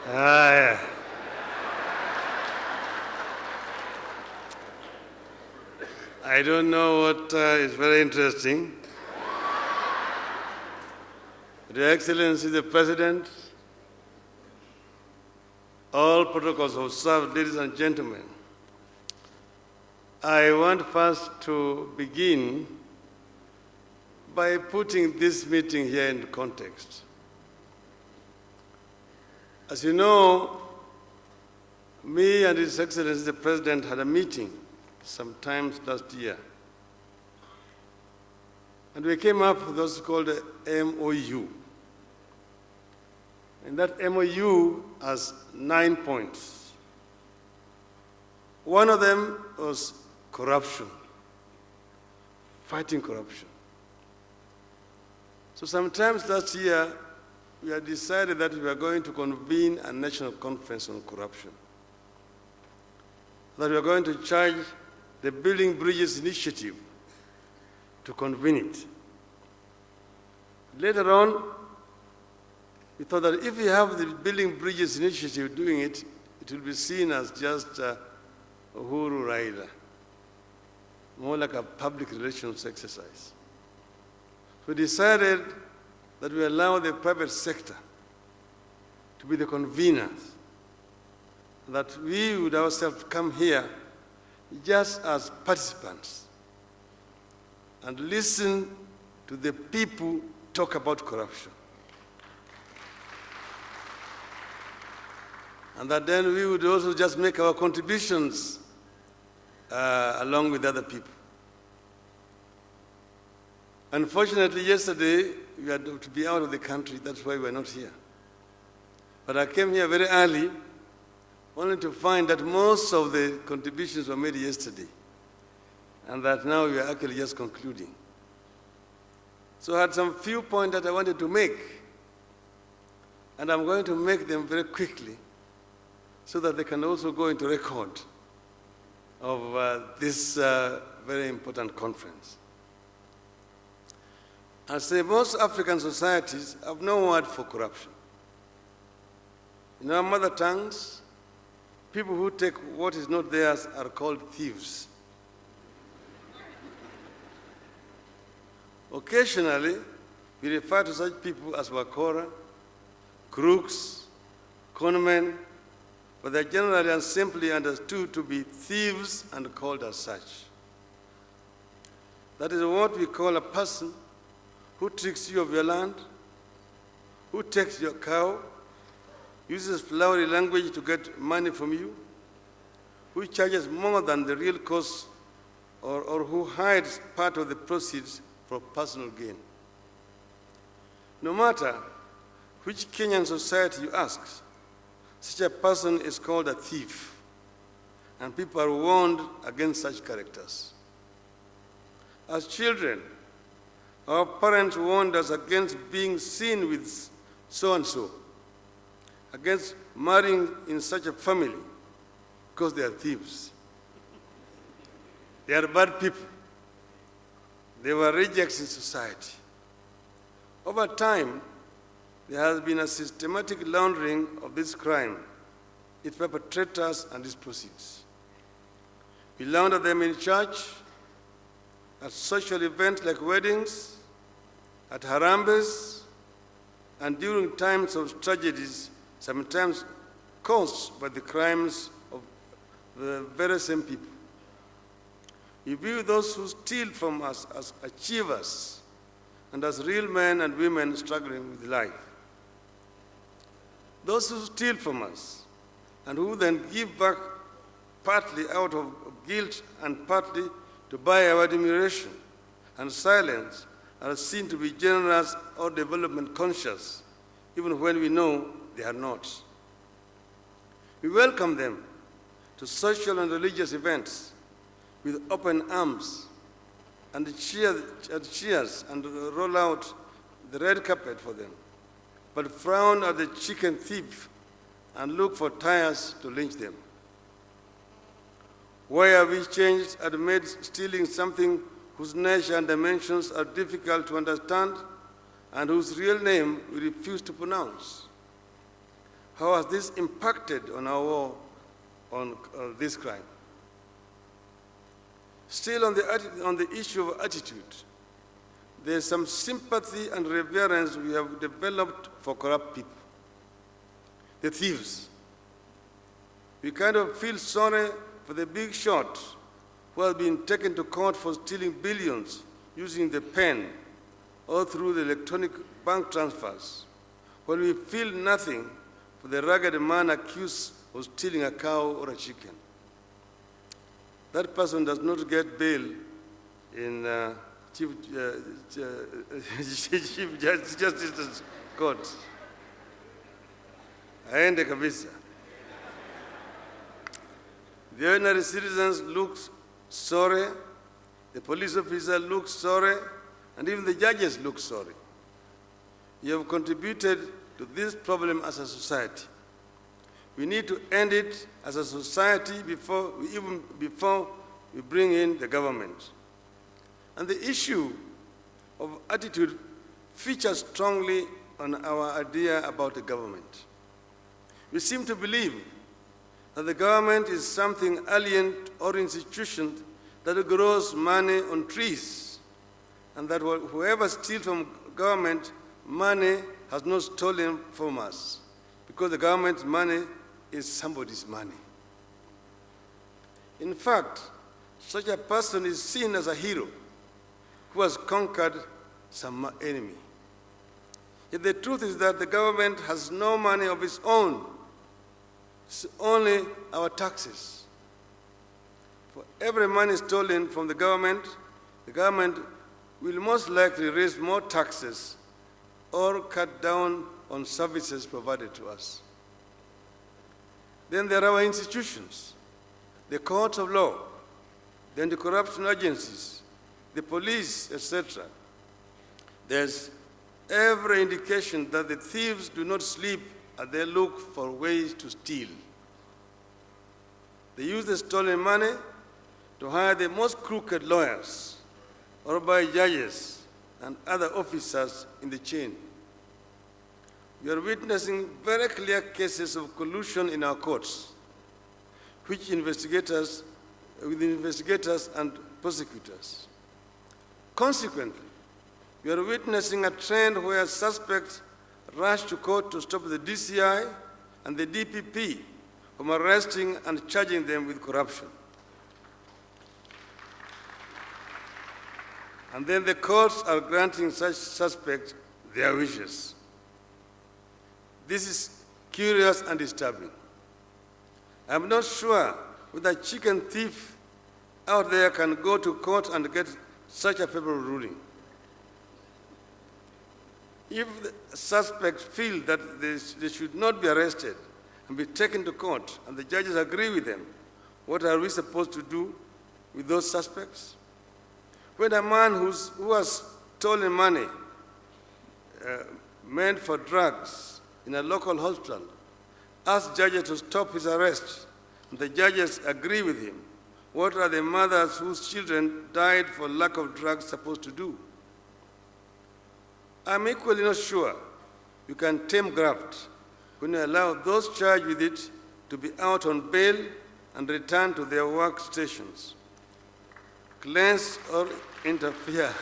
Yeah. I don't know what is very interesting. Your Excellency the President, all protocols observed, ladies and gentlemen. I want first to begin by putting this meeting here into context. As you know, me and His Excellency the President had a meeting sometimes last year. And we came up with what's called a MOU. And that MOU has 9 points. One of them was corruption, fighting corruption. So sometimes last year, we had decided that we are going to convene a national conference on corruption, that we are going to charge the Building Bridges Initiative to convene it. Later on, we thought that if we have the Building Bridges Initiative doing it, it will be seen as just Uhuru Raila, more like a public relations exercise. We decided that we allow the private sector to be the conveners, that we would ourselves come here just as participants and listen to the people talk about corruption. And that then we would also just make our contributions along with other people. Unfortunately, yesterday, we had to be out of the country. That's why we're not here. But I came here very early, only to find that most of the contributions were made yesterday, and that now we are actually just concluding. So I had some few points that I wanted to make, and I'm going to make them very quickly so that they can also go into record of this very important conference. I say most African societies have no word for corruption. In our mother tongues, people who take what is not theirs are called thieves. Occasionally, we refer to such people as wakora, crooks, conmen, but they're generally and simply understood to be thieves and called as such. That is what we call a person who tricks you of your land, who takes your cow, uses flowery language to get money from you, who charges more than the real cost, or who hides part of the proceeds for personal gain. No matter which Kenyan society you ask, such a person is called a thief, and people are warned against such characters. As children, our parents warned us against being seen with so-and-so, against marrying in such a family, because they are thieves. They are bad people. They were rejects in society. Over time, there has been a systematic laundering of this crime, its perpetrators and its proceeds. We launder them in church, at social events like weddings, at harambes, and during times of tragedies, sometimes caused by the crimes of the very same people. We view those who steal from us as achievers and as real men and women struggling with life. Those who steal from us and who then give back partly out of guilt and partly to buy our admiration and silence are seen to be generous or development conscious, even when we know they are not. We welcome them to social and religious events with open arms and cheers and roll out the red carpet for them, but frown at the chicken thief and look for tires to lynch them. Why have we changed and made stealing something whose nature and dimensions are difficult to understand and whose real name we refuse to pronounce? How has this impacted on our war on this crime? Still on the issue of attitude, there is some sympathy and reverence we have developed for corrupt people, the thieves. We kind of feel sorry for the big shot who has been taken to court for stealing billions using the pen or through the electronic bank transfers, while we feel nothing for the ragged man accused of stealing a cow or a chicken. That person does not get bail in Chief Justice's court. Aende kabisa. The ordinary citizens look sorry, the police officer looks sorry, and even the judges look sorry. You have contributed to this problem as a society. We need to end it as a society before we bring in the government. And the issue of attitude features strongly on our idea about the government. We seem to believe that the government is something alien or institution that grows money on trees, and that whoever steals from government money has not stolen from us, because the government's money is somebody's money. In fact, such a person is seen as a hero who has conquered some enemy. Yet the truth is that the government has no money of its own. It's only our taxes. For every money stolen from the government will most likely raise more taxes or cut down on services provided to us. Then there are our institutions, the courts of law, the anti-corruption agencies, the police, etc. There's every indication that the thieves do not sleep as they look for ways to steal. They use the stolen money to hire the most crooked lawyers or buy judges and other officers in the chain. We are witnessing very clear cases of collusion in our courts, with investigators and prosecutors. Consequently, we are witnessing a trend where suspects rush to court to stop the DCI and the DPP from arresting and charging them with corruption. And then the courts are granting such suspects their wishes. This is curious and disturbing. I'm not sure whether a chicken thief out there can go to court and get such a favorable ruling. If the suspects feel that they should not be arrested and be taken to court, and the judges agree with them, what are we supposed to do with those suspects? When a man who has stolen money meant for drugs in a local hospital asks judges to stop his arrest, and the judges agree with him, what are the mothers whose children died for lack of drugs supposed to do? I'm equally not sure you can tame graft when you allow those charged with it to be out on bail and return to their workstations, cleanse or interfere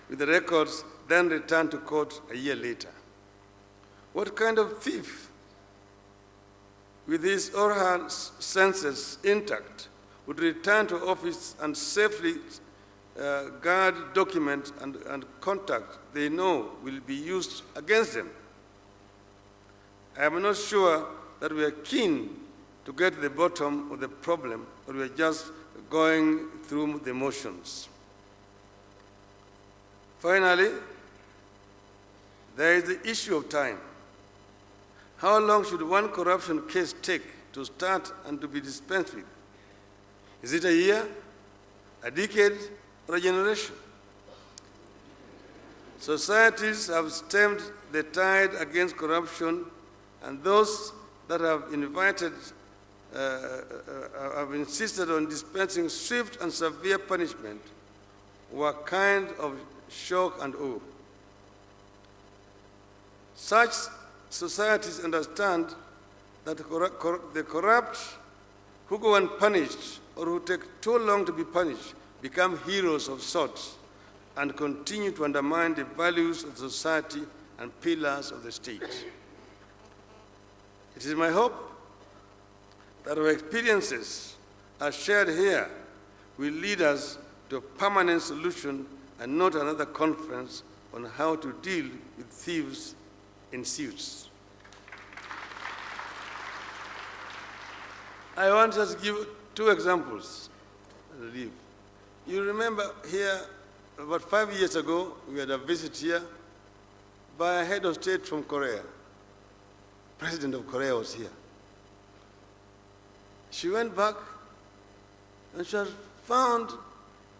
with the records, then return to court a year later. What kind of thief, with his or her senses intact, would return to office and safely guard documents and contact they know will be used against them? I am not sure that we are keen to get to the bottom of the problem, or we are just going through the motions. Finally, there is the issue of time. How long should one corruption case take to start and to be dispensed with? Is it a year, a decade, or a generation? Societies have stemmed the tide against corruption, and those that have have insisted on dispensing swift and severe punishment were kind of shock and awe. Such societies understand that the corrupt who go unpunished or who take too long to be punished become heroes of sorts and continue to undermine the values of society and pillars of the state. It is my hope that our experiences as shared here will lead us to a permanent solution and not another conference on how to deal with thieves in suits. I want to just give 2 examples. You remember here, about 5 years ago, we had a visit here by a head of state from Korea. President of Korea was here. She went back and she was found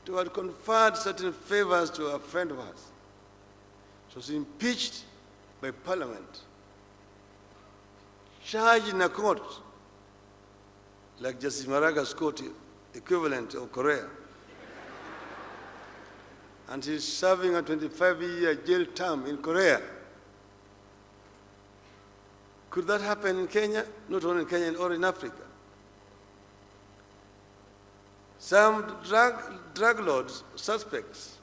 to have conferred certain favors to a friend of hers. She was impeached by Parliament, charged in a court, like Justice Maraga's court equivalent of Korea. And she's serving a 25-year jail term in Korea. Could that happen in Kenya? Not only in Kenya, or in Africa. Some drug lords, suspects,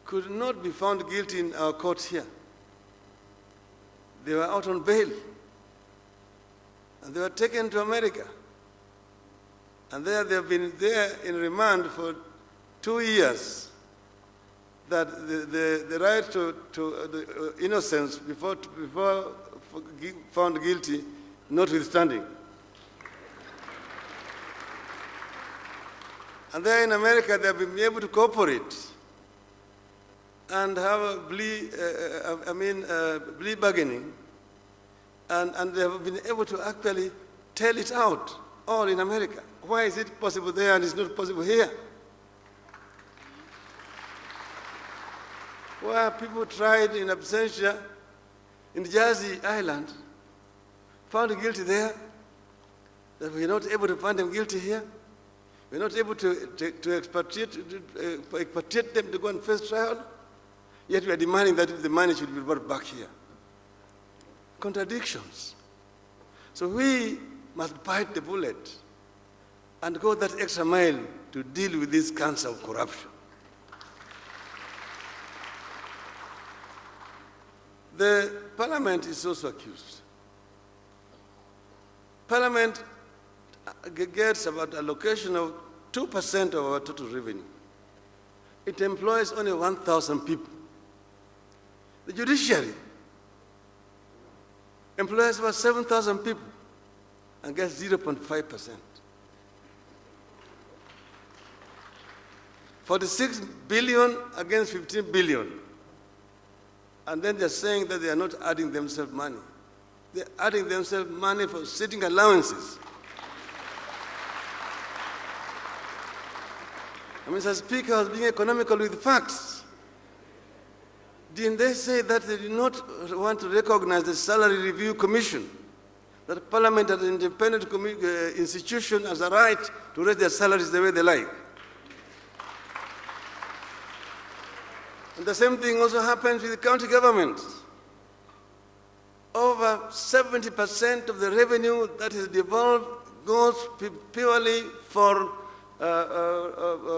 could not be found guilty in our courts here. They were out on bail. And they were taken to America. And there they have been there in remand for 2 years. That the right to innocence before found guilty, notwithstanding. And there in America, they have been able to cooperate and have a plea bargaining, and they have been able to actually tell it out, all in America. Why is it possible there and it's not possible here? Where people tried in absentia in Jersey Island, found guilty there, that we're not able to find them guilty here. We're not able to expatriate them to go and face trial, yet we are demanding that the money should be brought back here. Contradictions. So we must bite the bullet and go that extra mile to deal with this cancer of corruption. The Parliament is also accused. Parliament gets about allocation of 2% of our total revenue. It employs only 1,000 people. The judiciary employs about 7,000 people and gets 0.5%. 46 billion against 15 billion. And then they're saying that they are not adding themselves money. They're adding themselves money for sitting allowances. Mr. Speaker was being economical with facts. Didn't they say that they did not want to recognize the Salary Review Commission, that Parliament as an independent institution has a right to raise their salaries the way they like? And the same thing also happens with the county government. Over 70% of the revenue that is devolved goes purely for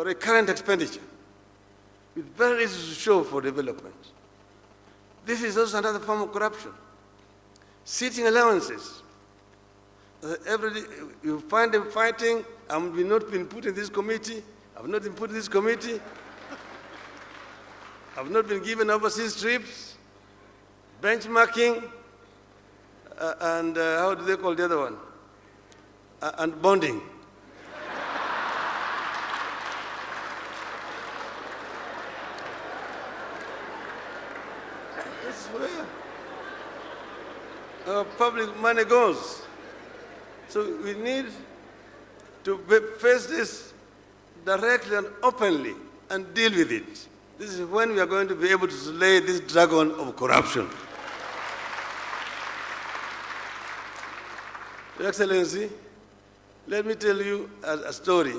recurrent expenditure, with very little to show for development. This is also another form of corruption. Sitting allowances. Every day you find them fighting, I've not been put in this committee, I've not been put in this committee, I've not been given overseas trips, benchmarking, and how do they call the other one? And bonding. That's where our public money goes. So we need to face this directly and openly and deal with it. This is when we are going to be able to slay this dragon of corruption. Your Excellency, let me tell you a story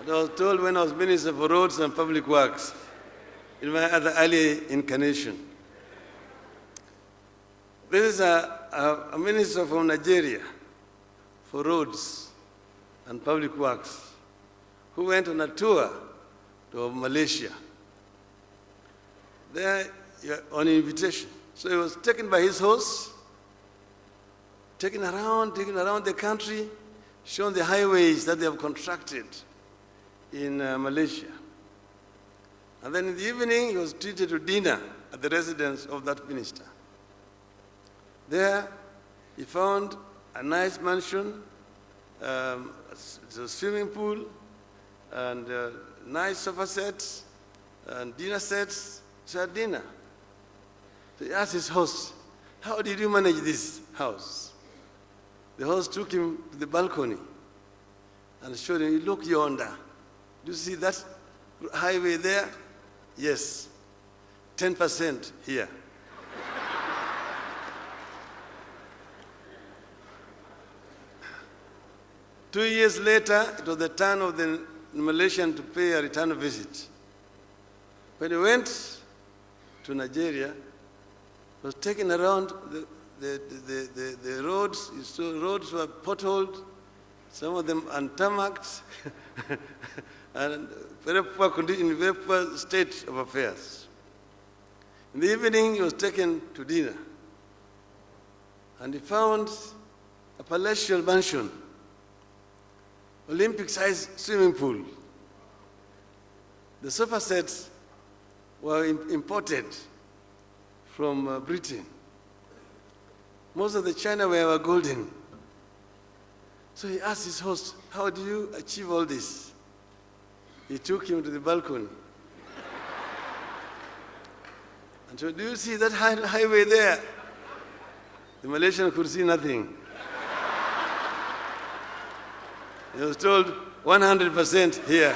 that I was told when I was Minister for Roads and Public Works in my other early incarnation. This is a minister from Nigeria for roads and public works who went on a tour to Malaysia. There, on invitation. So he was taken by his host, taken around the country, shown the highways that they have constructed in Malaysia. And then in the evening, he was treated to dinner at the residence of that minister. There, he found a nice mansion, a swimming pool, and nice sofa sets, and dinner sets. So had dinner. So he asked his host, "How did you manage this house?" The host took him to the balcony and showed him, "Look yonder. Do you see that highway there? Yes, 10% here." Two years later, it was the turn of the Malaysian to pay a return visit. When he went to Nigeria, he was taken around the roads. He saw roads were potholed, some of them untarmacked, and very poor condition, very poor state of affairs. In the evening, he was taken to dinner, and he found a palatial mansion, Olympic-sized swimming pool. The sofa sets were imported from Britain. Most of the chinaware were golden. So he asked his host, "How do you achieve all this?" He took him to the balcony. And so, "Do you see that highway there?" The Malaysian could see nothing. He was told 100% here.